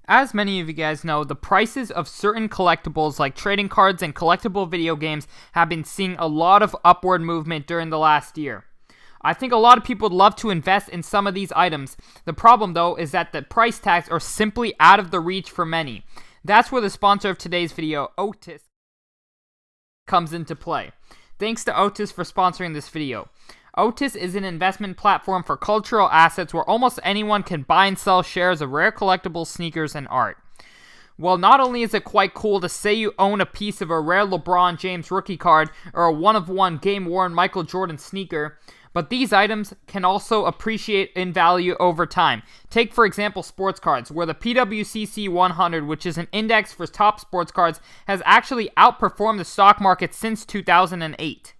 As many of you guys know, the prices of certain collectibles like trading cards and collectible video games have been seeing a lot of upward movement during the last year. I think a lot of people would love to invest in some of these items. The problem though is that the price tags are simply out of the reach for many. That's where the sponsor of today's video, Otis, comes into play. Thanks to Otis for sponsoring this video. Otis is an investment platform for cultural assets where almost anyone can buy and sell shares of rare collectibles, sneakers, and art. Well, not only is it quite cool to say you own a piece of a rare LeBron James rookie card or a one-of-one game-worn Michael Jordan sneaker, but these items can also appreciate in value over time. Take, for example, sports cards, where the PWCC 100, which is an index for top sports cards, has actually outperformed the stock market since 2008.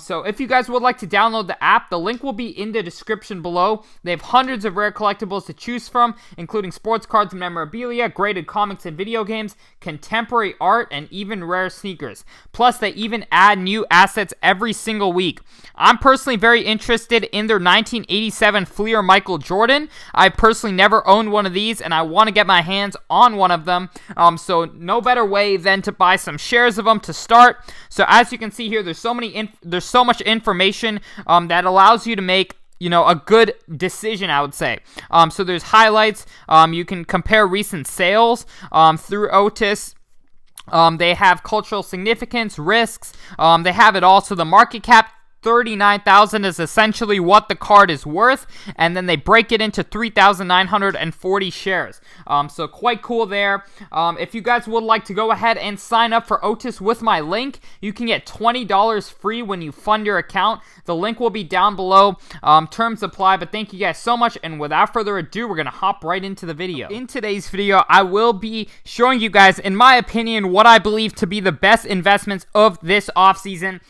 So if you guys would like to download the app, the link will be in the description below. They have hundreds of rare collectibles to choose from, including sports cards and memorabilia, graded comics and video games, contemporary art, and even rare sneakers. Plus, they even add new assets every single week. I'm personally very interested in their 1987 Fleer Michael Jordan. I personally never owned one of these, and I want to get my hands on one of them. So no better way than to buy some shares of them to start. So as you can see here, there's so much information that allows you to make a good decision, I would say. So there's highlights. You can compare recent sales through Otis. They have cultural significance, risks. They have it all. So the market cap, 39,000 is essentially what the card is worth, and then they break it into 3,940 shares. So quite cool there. If you guys would like to go ahead and sign up for Otis with my link, you can get $20 free when you fund your account. The link will be down below. Terms apply, but thank you guys so much, and without further ado, we're going to hop right into the video. In today's video, I will be showing you guys, in my opinion, what I believe to be the best investments of this offseason.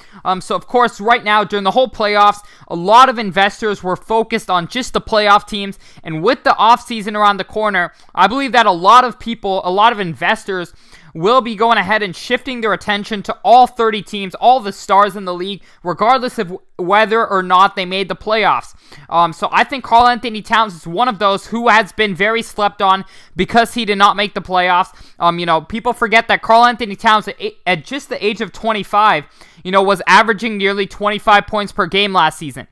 So of course, right now, during the whole playoffs, a lot of investors were focused on just the playoff teams, and with the offseason around the corner, I believe that a lot of investors will be going ahead and shifting their attention to all 30 teams, all the stars in the league, regardless of whether or not they made the playoffs. So I think Karl-Anthony Towns is one of those who has been very slept on because he did not make the playoffs. People forget that Karl-Anthony Towns, at just the age of 25, was averaging nearly 25 points per game last season.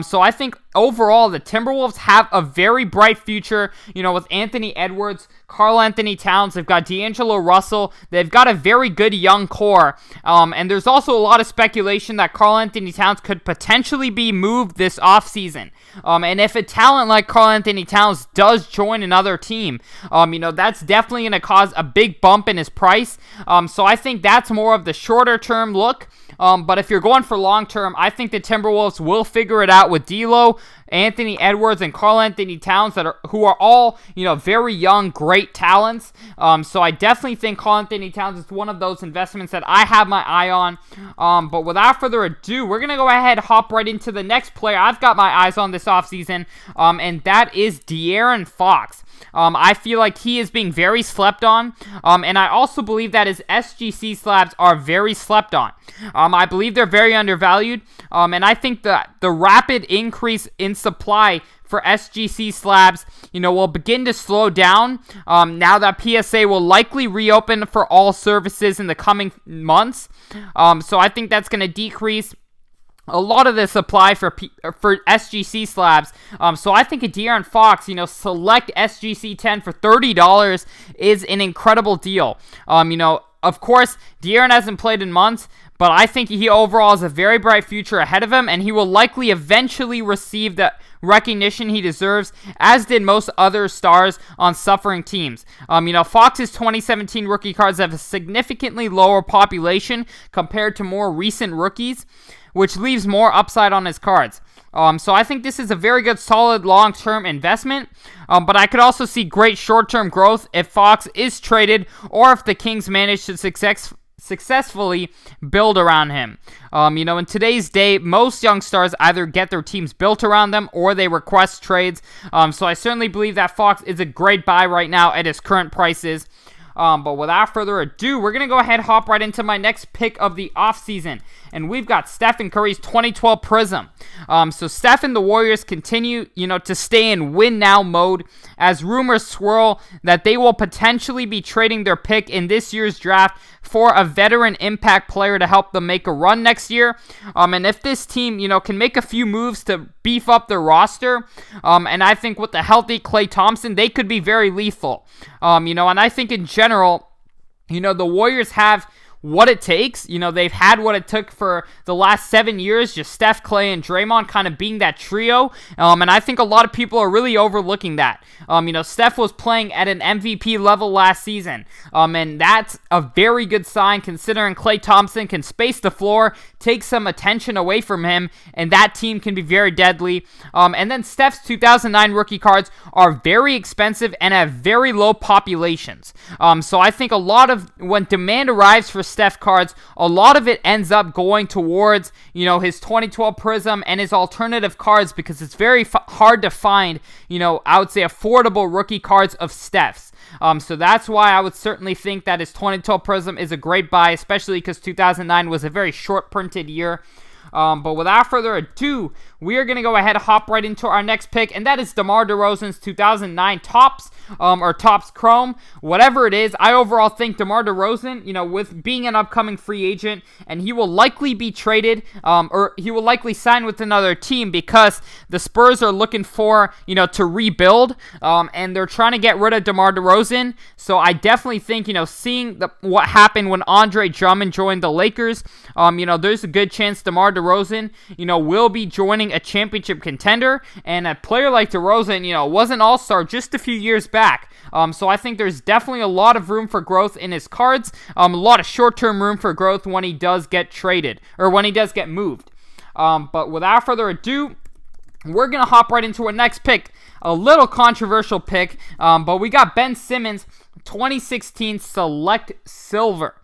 So I think overall, the Timberwolves have a very bright future, with Anthony Edwards, Karl-Anthony Towns. They've got D'Angelo Russell. They've got a very good young core. And there's also a lot of speculation that Karl-Anthony Towns could potentially be moved this offseason. And if a talent like Karl-Anthony Towns does join another team, that's definitely going to cause a big bump in his price. So I think that's more of the shorter term look. But if you're going for long term, I think the Timberwolves will figure it out with D'Lo, Anthony Edwards, and Karl-Anthony Towns who are all, very young, great talents. So I definitely think Karl-Anthony Towns is one of those investments that I have my eye on. But without further ado, we're going to go ahead and hop right into the next player I've got my eyes on this offseason, and that is De'Aaron Fox. I feel like he is being very slept on, and I also believe that his SGC slabs are very slept on. I believe they're very undervalued, and I think that the rapid increase in supply for SGC slabs, will begin to slow down now that PSA will likely reopen for all services in the coming months. So I think that's going to decrease a lot of the supply for SGC slabs. So I think a De'Aaron Fox, select SGC 10 for $30 is an incredible deal. Of course, De'Aaron hasn't played in months, but I think he overall has a very bright future ahead of him, and he will likely eventually receive the recognition he deserves, as did most other stars on suffering teams. Fox's 2017 rookie cards have a significantly lower population compared to more recent rookies, which leaves more upside on his cards. So I think this is a very good, solid, long-term investment. But I could also see great short-term growth if Fox is traded or if the Kings manage to successfully build around him. In today's day, most young stars either get their teams built around them or they request trades. So I certainly believe that Fox is a great buy right now at his current prices. But without further ado, we're going to go ahead and hop right into my next pick of the offseason. and we've got Stephen Curry's 2012 Prism. So Steph and the Warriors continue, to stay in win now mode as rumors swirl that they will potentially be trading their pick in this year's draft for a veteran impact player to help them make a run next year. And if this team, can make a few moves to beef up their roster, and I think with the healthy Klay Thompson, they could be very lethal. And I think in general, the Warriors have what it takes. They've had what it took for the last 7 years, just Steph, Klay, and Draymond kind of being that trio. And I think a lot of people are really overlooking that. Steph was playing at an MVP level last season. And that's a very good sign considering Klay Thompson can space the floor, take some attention away from him, and that team can be very deadly. And then Steph's 2009 rookie cards are very expensive and have very low populations. So I think a lot of when demand arrives for Steph cards, a lot of it ends up going towards, his 2012 Prism and his alternative cards because it's very hard to find, I would say affordable rookie cards of Steph's. So that's why I would certainly think that his 2012 Prism is a great buy, especially because 2009 was a very short printed year. But without further ado, we are going to go ahead and hop right into our next pick, and that is DeMar DeRozan's 2009 Topps, or Topps Chrome, whatever it is. I overall think DeMar DeRozan, with being an upcoming free agent, and he will likely be traded, or he will likely sign with another team because the Spurs are looking for, to rebuild, and they're trying to get rid of DeMar DeRozan. So I definitely think, seeing what happened when Andre Drummond joined the Lakers, there's a good chance DeMar DeRozan, will be joining a championship contender, and a player like DeRozan, was an all-star just a few years back. So I think there's definitely a lot of room for growth in his cards, a lot of short-term room for growth when he does get traded, or when he does get moved. But without further ado, we're going to hop right into our next pick, a little controversial pick, but we got Ben Simmons 2016 Select Silver.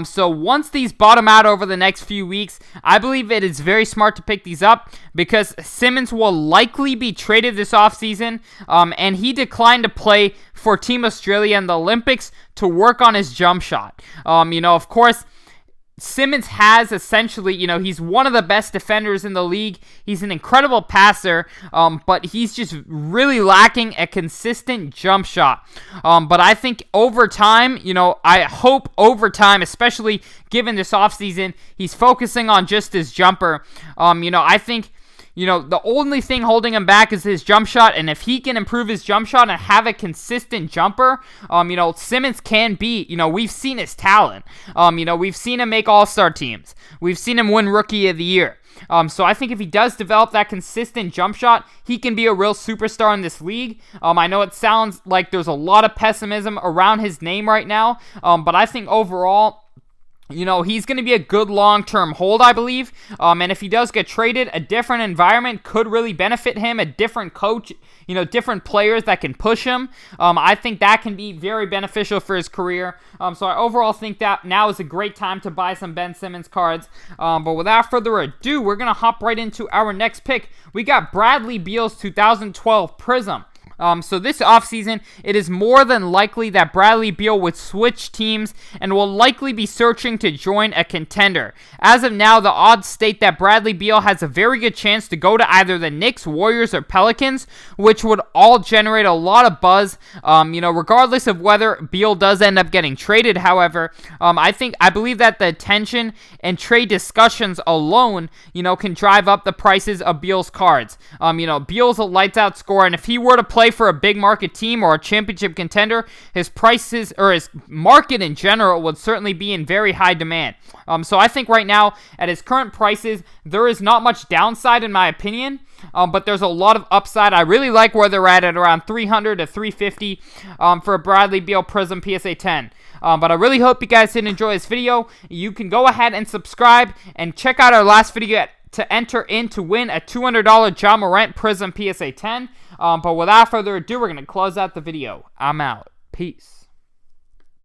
So once these bottom out over the next few weeks, I believe it is very smart to pick these up because Simmons will likely be traded this offseason, and he declined to play for Team Australia in the Olympics to work on his jump shot. Of course, Simmons has essentially, he's one of the best defenders in the league. He's an incredible passer, but he's just really lacking a consistent jump shot. But I think over time, I hope over time, especially given this offseason, he's focusing on just his jumper. I think the only thing holding him back is his jump shot, and if he can improve his jump shot and have a consistent jumper, Simmons can be, we've seen his talent. We've seen him make all-star teams. We've seen him win Rookie of the Year. So I think if he does develop that consistent jump shot, he can be a real superstar in this league. I know it sounds like there's a lot of pessimism around his name right now, but I think overall, he's going to be a good long-term hold, I believe. And if he does get traded, a different environment could really benefit him, a different coach, different players that can push him. I think that can be very beneficial for his career. So I overall think that now is a great time to buy some Ben Simmons cards. But without further ado, we're going to hop right into our next pick. We got Bradley Beal's 2012 Prism. So this offseason, it is more than likely that Bradley Beal would switch teams and will likely be searching to join a contender. As of now, the odds state that Bradley Beal has a very good chance to go to either the Knicks, Warriors, or Pelicans, which would all generate a lot of buzz, regardless of whether Beal does end up getting traded. However, I believe that the attention and trade discussions alone, can drive up the prices of Beal's cards. Beal's a lights-out scorer, and if he were to play for a big market team or a championship contender, his prices or his market in general would certainly be in very high demand. So I think right now at his current prices, there is not much downside in my opinion, but there's a lot of upside. I really like where they're at around 300 to 350 for a Bradley Beal Prism PSA 10. But I really hope you guys did enjoy this video. You can go ahead and subscribe and check out our last video to enter in to win a $200 Ja Morant Prism PSA 10. But without further ado, we're going to close out the video. I'm out. Peace.